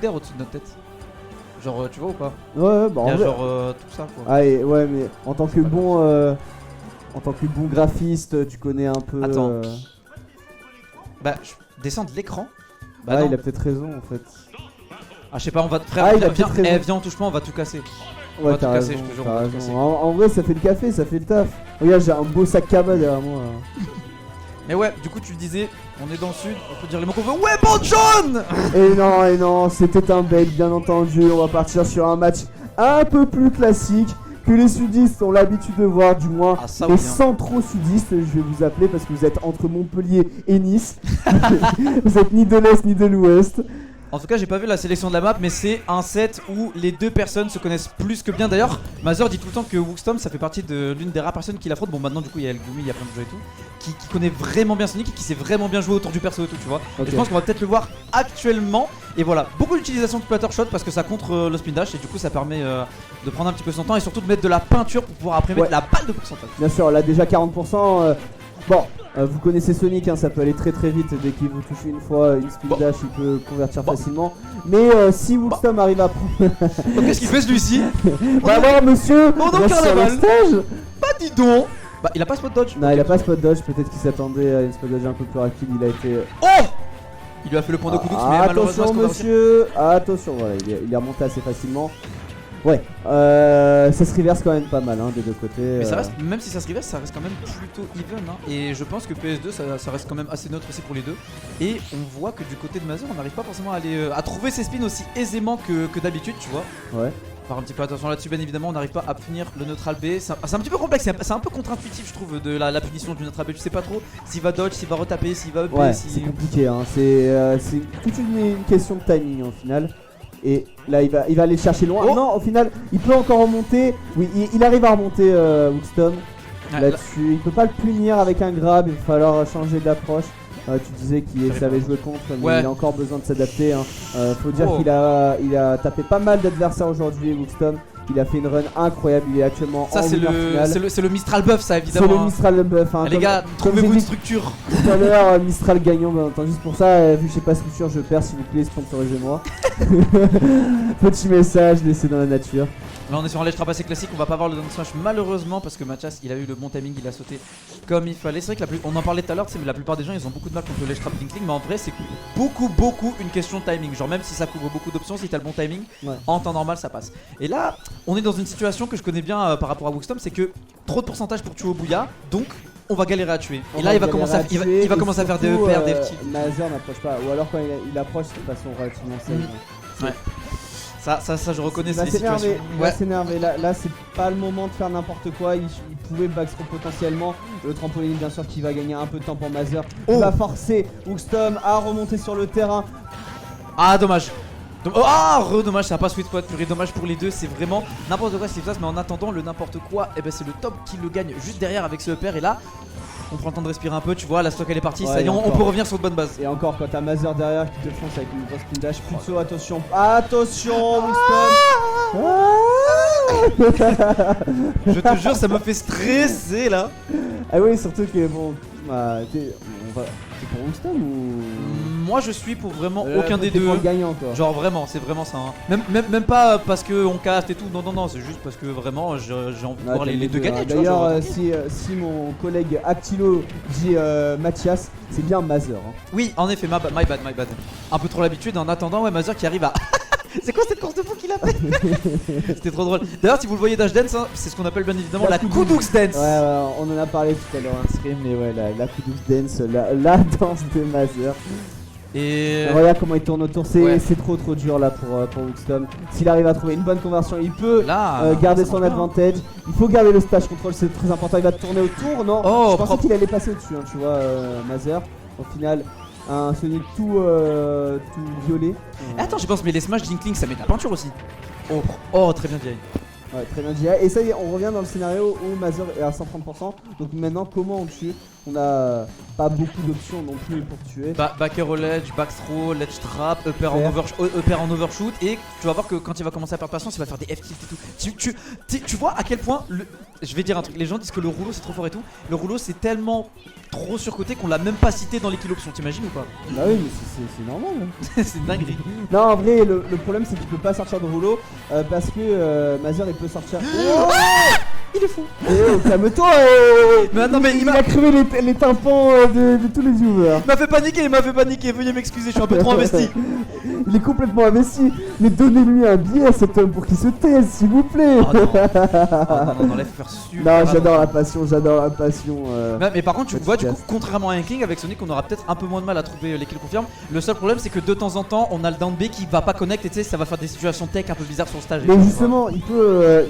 d'air au-dessus de notre tête. Genre, tu vois ou pas? Ouais, bah Il y en a vrai. genre tout ça quoi. Ah, ouais, mais en tant que bon. En tant que bon graphiste, tu connais un peu. Attends. Bah, descendre l'écran. Bah Ah, non. il a peut-être raison en fait. Ah, je sais pas, on va. Frère, Ah, il a viens, peut-être raison. viens, on touche pas, on va tout casser. On Ouais, va tout t'as casser, raison, je te jure, t'as on va tout raison. casser. En vrai, ça fait le café, ça fait le taf. Regarde, j'ai un beau sac cabane derrière moi. Mais ouais, du coup, tu le disais, on est dans le sud, on peut dire les mots qu'on veut. Ouais, bon John! Et non, c'était un bait, bien entendu. On va partir sur un match un peu plus classique que les sudistes ont l'habitude de voir, du moins Ah, ça, les oui, hein. centro-sudistes, je vais vous appeler parce que vous êtes entre Montpellier et Nice. Vous êtes ni de l'Est ni de l'Ouest. En tout cas, j'ai pas vu la sélection de la map, mais c'est un set où les deux personnes se connaissent plus que bien. D'ailleurs, Mazur dit tout le temps que Wookstom, ça fait partie de l'une des rares personnes qui l'affronte. Bon, maintenant, du coup, il y a El Gumi, il y a plein de jeux et tout, qui connaît vraiment bien Sonic et qui sait vraiment bien jouer autour du perso et tout, tu vois. Ok. Et je pense qu'on va peut-être le voir actuellement. Et voilà, beaucoup d'utilisation de splatter shot parce que ça contre le spin dash et du coup, ça permet de prendre un petit peu son temps et surtout de mettre de la peinture pour pouvoir après mettre la balle de pourcentage. Bien sûr, là déjà 40%. Bon, vous connaissez Sonic, hein, ça peut aller très très vite. Dès qu'il vous touche une fois, une spin dash, il peut convertir facilement. Mais si Wookstom arrive à prendre. Donc, qu'est-ce qu'il fait celui-ci? Bah alors, monsieur, Pendant reste sur le carnaval. stage. Bah, dis donc. Bah, il a pas spot dodge. Non, il a pas spot dodge, peut-être qu'il s'attendait à une spot dodge un peu plus rapide, il a été... Oh! Il lui a fait le point de coup d'oux, mais malheureusement, attention est-ce qu'on va réussir? monsieur, attention, voilà, il est remonté assez facilement. Ouais, ça se reverse quand même pas mal hein, des deux côtés. Mais ça reste, même si ça se reverse, ça reste quand même plutôt even hein. Et je pense que PS2 ça reste quand même assez neutre aussi pour les deux. Et on voit que du côté de Mazur on n'arrive pas forcément à aller à trouver ses spins aussi aisément que d'habitude, tu vois. Ouais. Faire un petit peu attention là-dessus, bien évidemment, on n'arrive pas à punir le neutral B. C'est un petit peu complexe, c'est un peu contre-intuitif, je trouve, de la punition du neutral B. Tu sais pas trop s'il va dodge, s'il va retaper, s'il va up, Ouais, si... c'est compliqué, hein. C'est toute une question de timing au final. Et là il va aller le chercher loin. Oh Non, au final, il peut encore remonter. Oui, il arrive à remonter Wookstom. Ouais, Là-dessus, il peut pas le punir avec un grab, il va falloir changer d'approche. Tu disais qu'il savait jouer contre, mais Ouais. il a encore besoin de s'adapter. Hein. Faut dire Oh. qu'il a tapé pas mal d'adversaires aujourd'hui, Wookstom. Il a fait une run incroyable, il est actuellement Ça en c'est winner final. le Mistral buff, ça C'est évidemment. le hein. Mistral buff. Hein. Ah, les gars, comme trouvez-vous j'ai une dit structure. tout à l'heure, Mistral gagnant, bien entendu. C'est pour ça, vu que j'ai pas structure, je perds. S'il vous plaît, sponsorisez-moi. Petit message laissé dans la nature. Là on est sur un ledge trap assez classique, on va pas voir le down smash malheureusement parce que Mathias il a eu le bon timing, il a sauté comme il fallait. C'est vrai que on en parlait tout à l'heure, mais la plupart des gens ils ont beaucoup de mal contre le ledge trap Dinkling, mais en vrai c'est beaucoup une question de timing. Genre même si ça couvre beaucoup d'options, si t'as le bon timing, Ouais. en temps normal ça passe. Et là on est dans une situation que je connais bien par rapport à Wookstom, c'est que trop de pourcentage pour tuer au bouilla, donc on va galérer à tuer. Et là il va commencer à faire des EPR, des FT. Mazur n'approche pas, ou alors quand il approche c'est de façon relativement safe. Ouais. Ça je reconnais, Il va c'est des situations. s'énerver, il va s'énerver. Là c'est pas le moment de faire n'importe quoi. Il pouvait backstroke potentiellement. Le trampoline bien sûr qui va gagner un peu de temps pour Mazur. Il va forcer Wookstom à remonter sur le terrain. Ah dommage. Ah dommage, ça a pas sweet spot, purée, dommage pour les deux, c'est vraiment n'importe quoi ce qui se passe, mais en attendant le n'importe quoi, et ben c'est le top qui le gagne juste derrière avec ce EPR. Et là on prend le temps de respirer un peu, tu vois, la stock elle est partie, ça y est, on peut revenir sur de bonnes bases. Et encore quand t'as Mazur derrière qui te fonce avec une grosse spin dash, plus de saut, attention, attention Wookstom. Je te jure, ça me fait stresser là. Ah oui, surtout que bon, c'est pour Wookstom ou Moi je suis pour vraiment aucun des t'es deux. pour le gagnant quoi. Genre vraiment, c'est vraiment ça. Hein. Même pas parce qu'on caste et tout, non, c'est juste parce que vraiment j'ai envie de voir les deux gagner. tu vois, genre, D'ailleurs, si mon collègue Actilo dit Mathias, c'est bien Mazur. Hein. Oui, en effet, my bad. Un peu trop l'habitude, en attendant, ouais, Mazur qui arrive à. C'est quoi cette course de fou qu'il a fait? C'était trop drôle. D'ailleurs, si vous le voyez Dash Dance, hein, c'est ce qu'on appelle bien évidemment la Kudux Dance. Ouais, on en a parlé tout à l'heure en stream, mais ouais, la Kudux Dance, la danse de Mazur. Et regarde comment il tourne autour, c'est Ouais. trop dur là pour Wookstom. S'il arrive à trouver une bonne conversion, il peut là, garder ça son marche bien. advantage. Il faut garder le stage control, c'est très important. Il va tourner autour, non? Oh, je pensais propre. qu'il allait passer au-dessus, hein, tu vois, Mazur. Au final, un Sonic tout violet. Et attends, j'y pense, mais les Smash Dinkling ça met de la peinture aussi. Oh, très bien Jerry. Ouais, très bien dit. Et ça y est, on revient dans le scénario où Mazur est à 130%. Donc maintenant, comment on tue? On a pas beaucoup d'options non plus pour tuer. Backer au ledge, back throw, ledge trap, upper en overshoot. Et tu vas voir que quand il va commencer à perdre patience, il va faire des F-tilt et tout. Tu vois à quel point, je vais dire un truc, les gens disent que le rouleau c'est trop fort et tout. Le rouleau c'est tellement trop surcoté qu'on l'a même pas cité dans les kill options, t'imagines ou pas? Bah oui, mais c'est normal. C'est une dinguerie. Non, en vrai, le problème c'est qu'il peut pas sortir de rouleau parce que Mazer il peut sortir. Oh Il est fou. Calme-toi. Mais attends, mais il a crevé les tympans de tous les viewers. Il m'a fait paniquer, veuillez m'excuser, je suis un peu trop investi. Il est complètement investi. Mais donnez-lui un billet à cet homme pour qu'il se taise, s'il vous plaît. Oh non, laisse faire super. Non, j'adore la passion, Mais par contre, tu vois, du coup, contrairement à un King, avec Sonic, on aura peut-être un peu moins de mal à trouver les kills confirmes. Le seul problème, c'est que de temps en temps, on a le down B qui va pas connect et tu sais, ça va faire des situations tech un peu bizarres sur le stage. Mais justement, il peut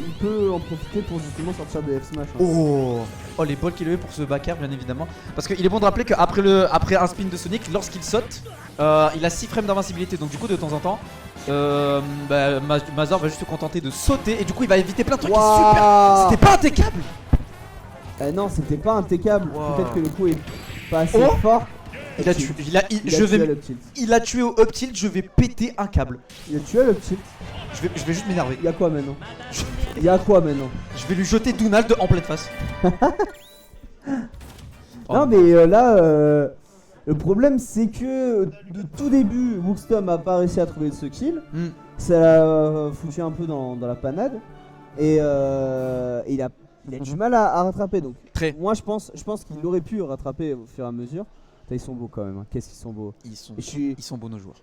en profiter pour justement sortir des F-smash. Oh, les balles qu'il a eu pour ce backer, bien évidemment. Parce qu'il est bon de rappeler qu'après un spin de Sonic, lorsqu'il saute, il a 6 frames d'invincibilité. Donc, du coup, de temps en temps, Mazor va juste se contenter de sauter et du coup, il va éviter plein de trucs. Super. C'était pas impeccable. Non, c'était pas impeccable. Peut-être que le coup est pas assez fort. Il a tué. Il a tué au up tilt, je vais péter un câble. Il a tué le tilt. Je vais juste m'énerver. Y'a quoi maintenant? Je vais lui jeter Donald en pleine face. Non mais là le problème c'est que de tout début Wookstom a pas réussi à trouver ce kill. Ça l'a foutu un peu dans la panade. Et il a du mal à rattraper donc. Moi je pense qu'il aurait pu rattraper au fur et à mesure. Ils sont beaux quand même, hein. Qu'est-ce qu'ils sont beaux. Ils sont beaux nos joueurs.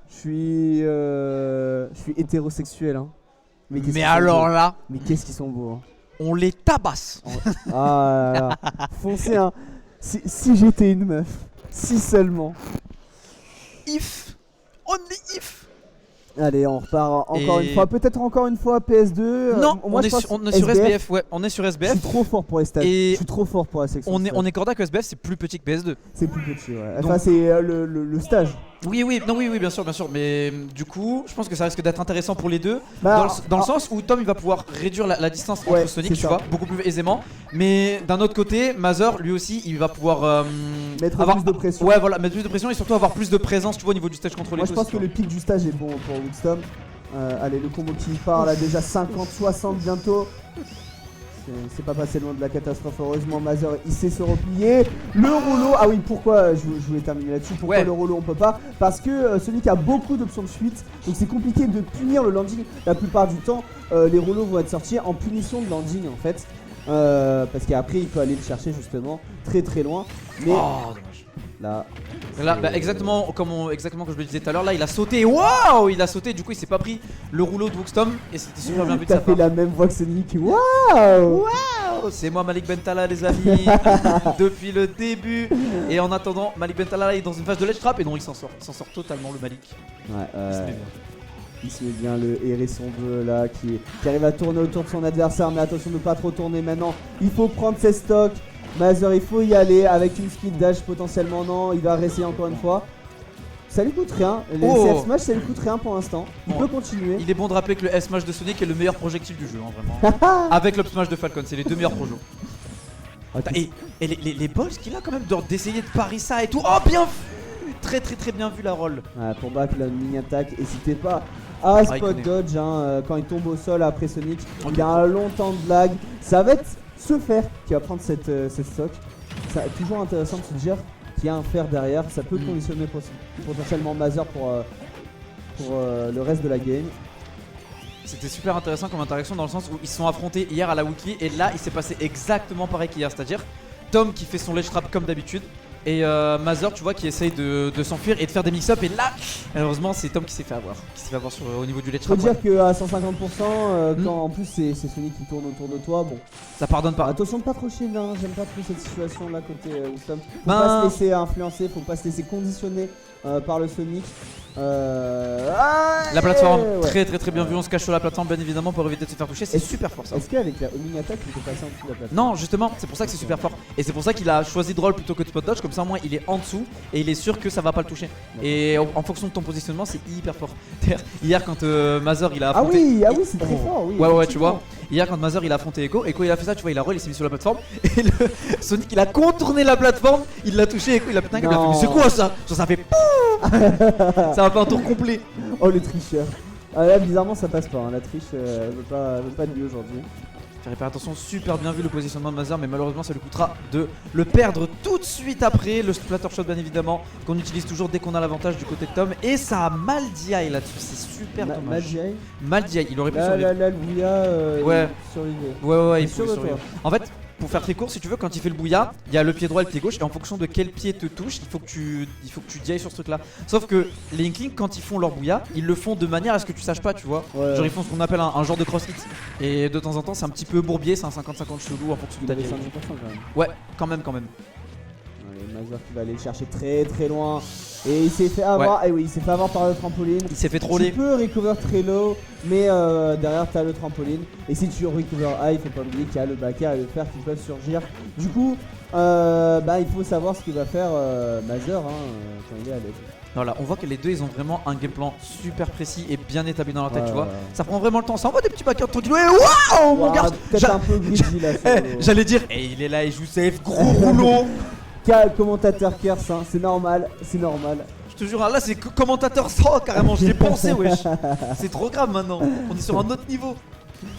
Je suis hétérosexuel hein. Mais alors là, mais qu'est-ce qu'ils sont beaux hein. On les tabasse. Ah là là. Foncez hein. Si j'étais une meuf, si seulement. If, only if. Allez, on repart encore une fois, peut-être encore une fois PS2. Non, on est sur SBF, ouais, on est sur SBF. Je suis trop fort pour les stats. Je suis trop fort pour la section. On est corda que SBF c'est plus petit que PS2. C'est plus petit, ouais. Enfin, c'est le stage. Oui, bien sûr. Mais du coup, je pense que ça risque d'être intéressant pour les deux. Dans le sens où Tom il va pouvoir réduire la distance entre Sonic, tu vois, beaucoup plus aisément. Mais d'un autre côté, Mazor lui aussi, il va pouvoir mettre plus de pression. Ouais, voilà, mettre plus de pression et surtout avoir plus de présence, tu vois, au niveau du stage contrôlé. Moi, je pense que le pic du stage est bon pour Wookstom. Allez, le combo qui part là, déjà 50-60 bientôt. C'est pas passé loin de la catastrophe, heureusement Mazor il sait se replier. Le rouleau, ah oui pourquoi je voulais terminer là-dessus, pourquoi le rouleau on peut pas? Parce que Sonic a beaucoup d'options de fuite, donc c'est compliqué de punir le landing. La plupart du temps les rouleaux vont être sortis en punition de landing en fait, parce qu'après il peut aller le chercher justement très loin. Mais là, exactement comme je le disais tout à l'heure, là il a sauté, waouh, il a sauté, du coup il s'est pas pris le rouleau de Wookstom et c'était super bien vu de sa part. T'as fait la même voix que Sonic, waouh. C'est moi Malik Bentala les amis, depuis le début. Et en attendant, Malik Bentala est dans une phase de ledge trap et non il s'en sort totalement le Malik. Il se met bien le hérisson bleu là qui arrive à tourner autour de son adversaire, mais attention de ne pas trop tourner maintenant, il faut prendre ses stocks. Mazor il faut y aller avec une speed dash potentiellement, non, il va réessayer encore une fois. Ça lui coûte rien, le CF Smash ça lui coûte rien pour l'instant, il peut continuer. Il est bon de rappeler que le S-Smash de Sonic est le meilleur projectile du jeu, hein, vraiment. Avec l'Up Smash de Falcon, c'est les deux meilleurs projets. Et les balls qu'il a quand même d'essayer de parier ça et tout, oh bien vu, très bien vu la roll. Pour back la mini attaque, n'hésitez pas à spot dodge hein, quand il tombe au sol après Sonic. Il y a un long temps de lag, ça va être ce fer qui va prendre cette stock. C'est toujours intéressant de se dire qu'il y a un fer derrière, ça peut conditionner potentiellement Mazor pour le reste de la game. C'était super intéressant comme interaction dans le sens où ils se sont affrontés hier à la Weekly et là il s'est passé exactement pareil qu'hier, c'est-à-dire Tom qui fait son ledge trap comme d'habitude et Mazor tu vois qui essaye de s'enfuir et de faire des mix-up et là malheureusement c'est Tom qui s'est fait avoir, au niveau du ledge trap. Faut dire qu'à 150% quand en plus c'est Sonic qui tourne autour de toi, bon ça pardonne pas. Attention de pas trop shield hein, j'aime pas trop cette situation là côté Wookstom. Faut pas se laisser influencer, faut pas se laisser conditionner par le Sonic. La plateforme, ouais. très bien vu, on se cache sur la plateforme bien évidemment pour éviter de se faire toucher, c'est super fort ça. Est-ce qu'avec la homing attack il peut passer en dessous de la plateforme? Non justement, c'est pour ça que c'est super fort. Et c'est pour ça qu'il a choisi de roll plutôt que de spot dodge, comme ça au moins il est en dessous et il est sûr que ça va pas le toucher. Et en fonction de ton positionnement c'est hyper fort. Hier quand Mazor il a affronté... Ah oui c'est très fort, oui. Ouais tu vois. Hier quand Mazor il a affronté Echo il a fait ça, tu vois, il a roll, il s'est mis sur la plateforme et le Sonic il a contourné la plateforme, il l'a touché, Echo il a pété un câble, il a fait mais c'est quoi ça? Ça fait POUM. Ça va faire un tour complet. Oh le tricheur. Ah là bizarrement ça passe pas, hein. La triche elle veut pas de lui aujourd'hui. Faire attention, super bien vu le positionnement de Mazor, mais malheureusement ça lui coûtera de le perdre tout de suite après. Le splatter shot bien évidemment qu'on utilise toujours dès qu'on a l'avantage du côté de Tom. Et ça a mal DI là-dessus, c'est super dommage. Mal DI, il aurait pu survivre. Là le bouilla ouais. survivre. Ouais il peut survivre. En fait, pour faire très court, si tu veux, quand il fait le bouilla, il y a le pied droit et le pied gauche, et en fonction de quel pied te touche, il faut que tu DI sur ce truc là. Sauf que les Inklings, quand ils font leur bouilla, ils le font de manière à ce que tu saches pas, tu vois. Ouais. Genre ils font ce qu'on appelle un genre de cross hit. Et de temps en temps, c'est un petit peu bourbier, c'est un 50-50 chelou en fonction de ta vie. Ouais, quand même. Mazor qui va aller le chercher très loin. Et il s'est fait avoir, et oui, il s'est fait avoir par le trampoline. Il s'est fait troller. Tu peux recover très low, mais derrière t'as le trampoline. Et si tu recover high, faut pas oublier qu'il y a le back air et le fer qui peuvent surgir. Du coup, il faut savoir ce qu'il va faire Mazor quand il est à l'aise. Voilà, on voit que les deux ils ont vraiment un game plan super précis et bien établi dans leur tête, tu vois. Ça prend vraiment le temps, ça envoie des petits backers tranquilles. Waouh mon gars, peut-être un peu greedy là. J'allais dire, il est là, il joue safe, gros rouleau. Commentateur Kers, c'est normal. Je te jure, là c'est commentateur 100 carrément, je l'ai pensé, wesh. C'est trop grave maintenant, on est sur un autre niveau.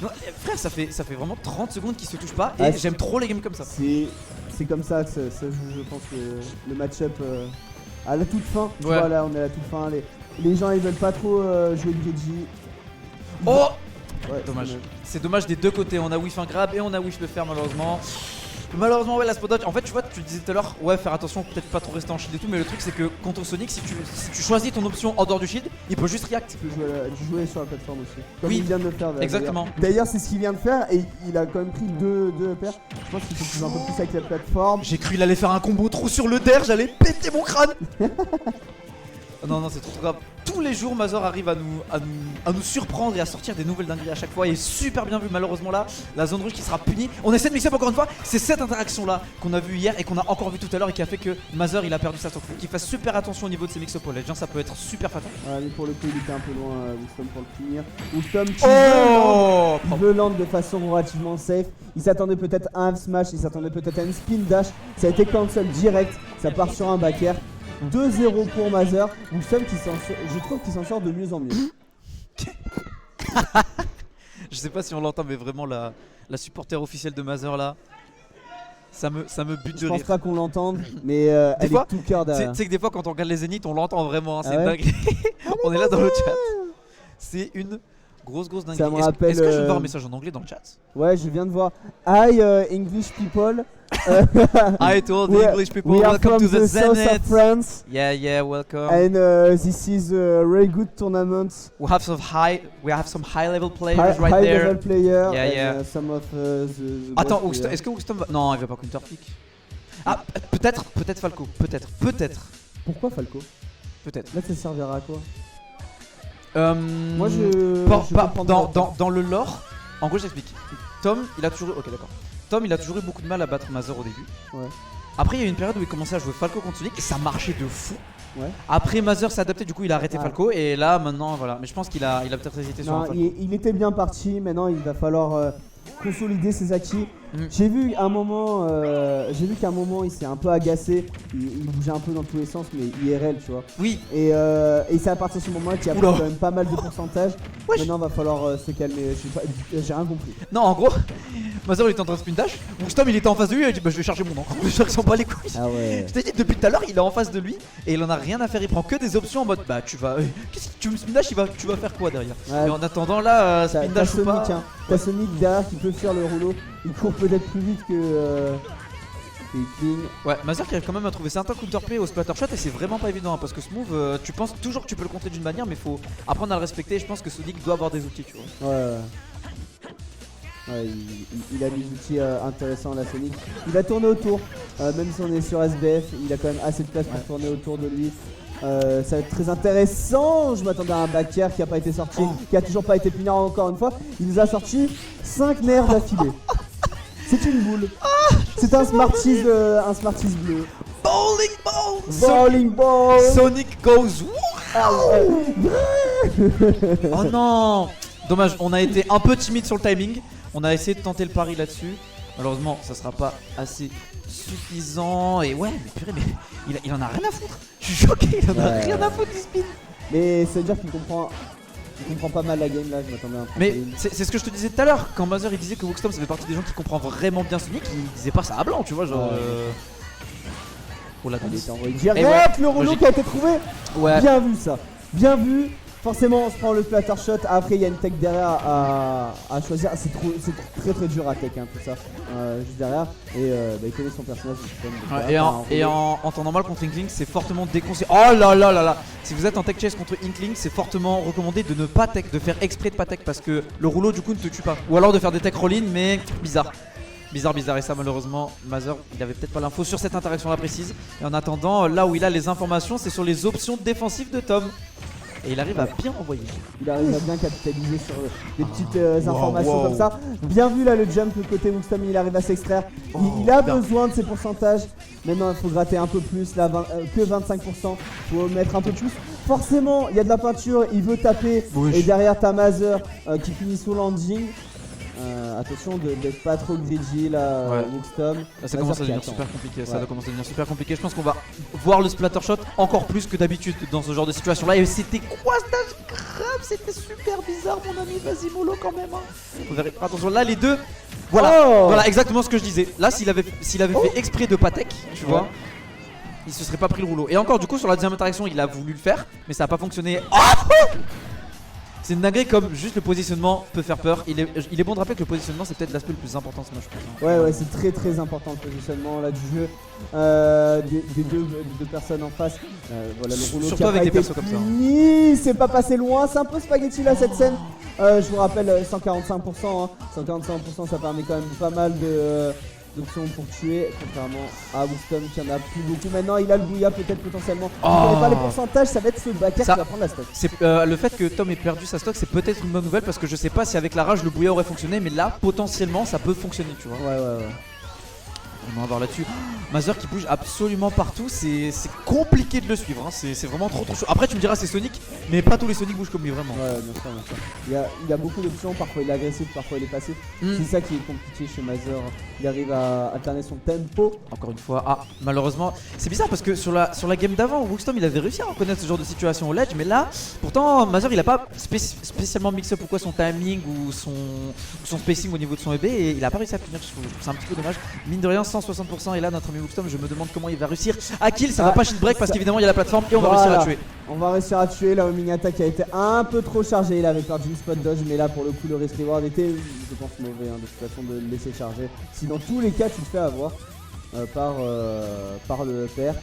Non, frère, ça fait vraiment 30 secondes qu'ils se touchent pas et j'aime trop les games comme ça. C'est comme ça que ça joue, je pense, le match-up à la toute fin. Tu vois, là on est à la toute fin, les gens ils veulent pas trop jouer greedy. Oh ouais, dommage. C'est dommage des deux côtés, on a whiff un grab et on a whiff le fer malheureusement. Malheureusement ouais la spot dodge, en fait tu vois tu disais tout à l'heure faire attention peut-être pas trop rester en shield et tout, mais le truc c'est que contre Sonic si tu choisis ton option en dehors du shield il peut juste react. Tu peux jouer sur la plateforme aussi. Comme il vient de le faire exactement. D'ailleurs c'est ce qu'il vient de faire et il a quand même pris deux paires. Je pense qu'il faut jouer un peu plus avec la plateforme. J'ai cru il allait faire un combo trop sur le der, j'allais péter mon crâne. Non c'est trop grave. Tous les jours Mazor arrive à nous surprendre et à sortir des nouvelles dingueries à chaque fois. Et super bien vu malheureusement là. La zone rouge qui sera punie. On essaie de mix up encore une fois. C'est cette interaction là qu'on a vu hier et qu'on a encore vu tout à l'heure et qui a fait que Mazor il a perdu sa stock. Qu'il fasse super attention au niveau de ses mix up au ledge, ça peut être super fatal. Mais pour le coup il était un peu loin Woostom pour le finir. Woostom qui veut land de façon relativement safe. Il s'attendait peut-être à un smash, il s'attendait peut-être à une spin dash. Ça a été cancel direct, ça part sur un back air. 2-0 pour Mazor. Woostom je trouve qu'il s'en sort de mieux en mieux. Je sais pas si on l'entend, mais vraiment la supporter officielle de Mazor là, ça me bute de rire. Je pense pas qu'on l'entende, mais elle est tout cœur derrière. Tu sais que des fois quand on regarde les zéniths on l'entend vraiment, c'est dingue. On est là dans le chat. C'est une grosse dinguerie. Ça me rappelle. Est-ce que je vois un message en anglais dans le chat? Ouais, je viens de voir. Hi English people. Hi to all the English people. Welcome to the south of France. Yeah, welcome. And this is a very good tournament. We have some high level players right there. High level player. Yeah. Some of the attends, est-ce que Woostom va... Non, il va pas counter pick. Ah, peut-être Falco, peut-être. Pourquoi Falco? Peut-être. Là, ça servira à quoi? Moi dans le lore, en gros j'explique. Tom il a toujours eu beaucoup de mal à battre Mazor au début. Ouais. Après il y a eu une période où il commençait à jouer Falco contre Sonic et ça marchait de fou. Ouais. Après Mazor s'est adapté, du coup il a arrêté Falco et là maintenant voilà. Mais je pense qu'il a peut-être hésité sur un Falco. Il était bien parti, maintenant il va falloir consolider ses acquis. J'ai vu qu'à un moment il s'est un peu agacé, il bougeait un peu dans tous les sens, mais IRL tu vois. Oui. Et c'est à partir de ce moment qu'il y a quand même pas mal de pourcentage. Maintenant va falloir se calmer, j'ai rien compris. Non en gros, Mazor il était en train de spin dash, Woostom il était en face de lui, il a dit bah je vais charger mon encre, je s'en bat les couilles. Ah ouais. Je t'ai dit depuis tout à l'heure il est en face de lui et il en a rien à faire, il prend que des options en mode bah tu vas, qu'est-ce que tu me spin dash, tu vas faire quoi derrière. Et en attendant là, spin dash ou pas. T'as Sonic derrière qui peut faire le rouleau, il court peut-être plus vite que King. Ouais, Mazor qui arrive quand même à trouver certains counterplay au splatter shot et c'est vraiment pas évident parce que ce move, tu penses toujours que tu peux le contrer d'une manière mais faut apprendre à le respecter et je pense que Sonic doit avoir des outils tu vois. Ouais, il a des outils intéressants la Sonic. Il va tourner autour, même si on est sur SBF, il a quand même assez de place pour tourner autour de lui. Ça va être très intéressant. Je m'attendais à un backer qui a pas été sorti, qui a toujours pas été puni encore une fois. Il nous a sorti 5 nerfs d'affilée. C'est une boule. C'est un Smarties bleu. Bowling ball. Bowling ball. Sonic goes. Oh non. Dommage, on a été un peu timide sur le timing. On a essayé de tenter le pari là-dessus. Malheureusement, ça sera pas assez suffisant. Et ouais, mais purée, mais il en a rien à foutre. Je suis choqué, il en a rien à foutre du spin. Mais ça veut dire qu'il comprend pas mal la game là. Je m'attendais à un Mais c'est ce que je te disais tout à l'heure. Quand Mazer il disait que Wookstorm ça fait partie des gens qui comprennent vraiment bien Sonic, il disait pas ça à blanc, tu vois. Genre. Oh la il tendance. était envoyé direct, le rouleau qui a été trouvé. Ouais. Bien vu ça. Bien vu. Forcément on se prend le splatter shot, après il y a une tech derrière à choisir, c'est très dur à tech hein, tout ça, juste derrière, et il connaît son personnage. Et en temps normal contre Inkling c'est fortement déconseillé. Oh là là là là. Si vous êtes en tech chase contre Inkling c'est fortement recommandé de ne pas tech, de faire exprès de pas tech parce que le rouleau du coup ne te tue pas. Ou alors de faire des tech roll-in mais bizarre. Bizarre et ça malheureusement Mazer il avait peut-être pas l'info sur cette interaction là précise. Et en attendant là où il a les informations c'est sur les options défensives de Tom. Et il arrive à bien envoyer. Il arrive à bien capitaliser sur des petites informations comme ça. Bien vu là le jump côté Wookstorm, il arrive à s'extraire. Il a besoin de ses pourcentages. Maintenant il faut gratter un peu plus, là que 25%. Il faut mettre un peu plus. Forcément il y a de la peinture, il veut taper. Et derrière t'as Mazer qui finit son landing. Attention d'être pas trop greedy là, Wookstorm. Là ça commence à devenir super compliqué, ça commence à devenir super compliqué. Je pense qu'on va voir le splatter shot encore plus que d'habitude dans ce genre de situation là. Et c'était quoi stage grave, c'était super bizarre mon ami, vas-y mollo quand même hein. Faut faire attention là les deux. Voilà exactement ce que je disais. Là s'il avait fait exprès de pas tech, tu vois, il se serait pas pris le rouleau. Et encore du coup sur la deuxième interaction il a voulu le faire mais ça a pas fonctionné. C'est une dinguerie comme juste le positionnement peut faire peur. Il est bon de rappeler que le positionnement c'est peut-être l'aspect le plus important de Smash Bros. Ouais c'est très important le positionnement là du jeu des deux personnes en face. Voilà le rouleau surtout qui a avec pas des été persos comme ça. C'est pas passé loin, c'est un peu spaghetti là cette scène. Je vous rappelle 145%, hein. 145% ça permet quand même pas mal d'options pour tuer, contrairement à Wookstorm qui en a plus beaucoup. Maintenant il a le bouilla peut-être potentiellement. Vous n'avez pas les pourcentages, ça va être ce backer qui va prendre la stock. Le fait que Tom ait perdu sa stock c'est peut-être une bonne nouvelle parce que je sais pas si avec la rage le bouilla aurait fonctionné mais là potentiellement ça peut fonctionner tu vois. Ouais. On va voir là-dessus. Mazer qui bouge absolument partout, c'est compliqué de le suivre, hein. C'est vraiment trop chaud. Après tu me diras c'est Sonic, mais pas tous les Sonic bougent comme lui vraiment. Ouais bien sûr. Il a beaucoup d'options, parfois il est agressif, parfois il est passif. C'est ça qui est compliqué chez Mazer. Il arrive à alterner son tempo. Encore une fois, malheureusement, c'est bizarre parce que sur la game d'avant, Wookstorm il avait réussi à reconnaître ce genre de situation au ledge, mais là, pourtant Mazer il a pas spécialement mix-up ou quoi son timing ou son spacing au niveau de son EB et il a pas réussi à finir, je trouve c'est un petit peu dommage. Mine de rien 160% et là notre ami Wookstorm je me demande comment il va réussir à kill, ça va pas shield break parce qu'évidemment il y a la plateforme et on va réussir à tuer. On va réussir à tuer, la homing attack a été un peu trop chargée, il avait perdu une spot dodge mais là pour le coup le risk reward était je pense mauvais de toute façon de le laisser charger. Si dans tous les cas tu te fais avoir par le père.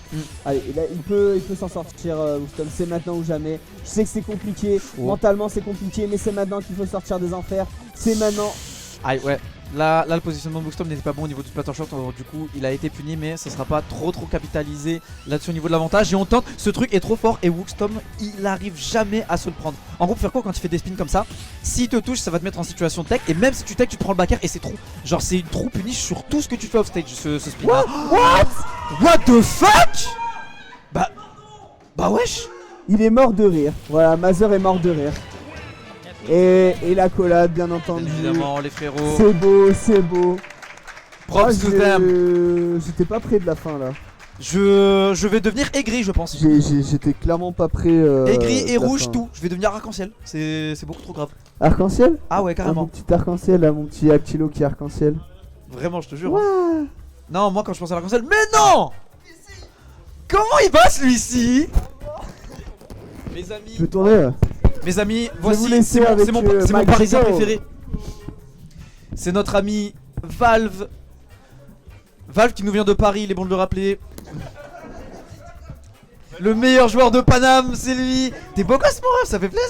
Allez là, il peut s'en sortir Wookstorm, c'est maintenant ou jamais. Je sais que c'est compliqué, mentalement c'est compliqué mais c'est maintenant qu'il faut sortir des enfers, c'est maintenant. Aïe ouais. Là le positionnement de Wookstorm n'était pas bon au niveau du splatter shot, du coup il a été puni mais ça sera pas trop capitalisé là-dessus au niveau de l'avantage et on tente, ce truc est trop fort et Wookstorm il arrive jamais à se le prendre. En gros pour faire quoi quand il fait des spins comme ça, s'il te touche ça va te mettre en situation tech et même si tu tech tu te prends le backer et c'est trop, genre c'est une true punish sur tout ce que tu fais off stage ce spin là. What the fuck. Bah wesh. Il est mort de rire, voilà Mazer est mort de rire. Et la collade bien entendu. Évidemment les frérots. C'est beau. Props to them. J'étais pas près de la fin là. Je vais devenir aigri je pense. J'étais clairement pas prêt. Aigri et rouge tout. Je vais devenir arc-en-ciel. C'est beaucoup trop grave. Arc-en-ciel? Ah ouais carrément. Mon petit arc-en-ciel là, mon petit Actilo qui est arc-en-ciel. Vraiment je te jure. Hein. Non moi quand je pense à l'arc-en-ciel. Mais non. Comment il va celui-ci? Mes amis. Je peux tourner là. Mes amis, voici, c'est mon parisien préféré. C'est notre ami Valve. Valve qui nous vient de Paris, il est bon de le rappeler. Le meilleur joueur de Paname, c'est lui. T'es beau gosse mon ref, ça fait plaisir.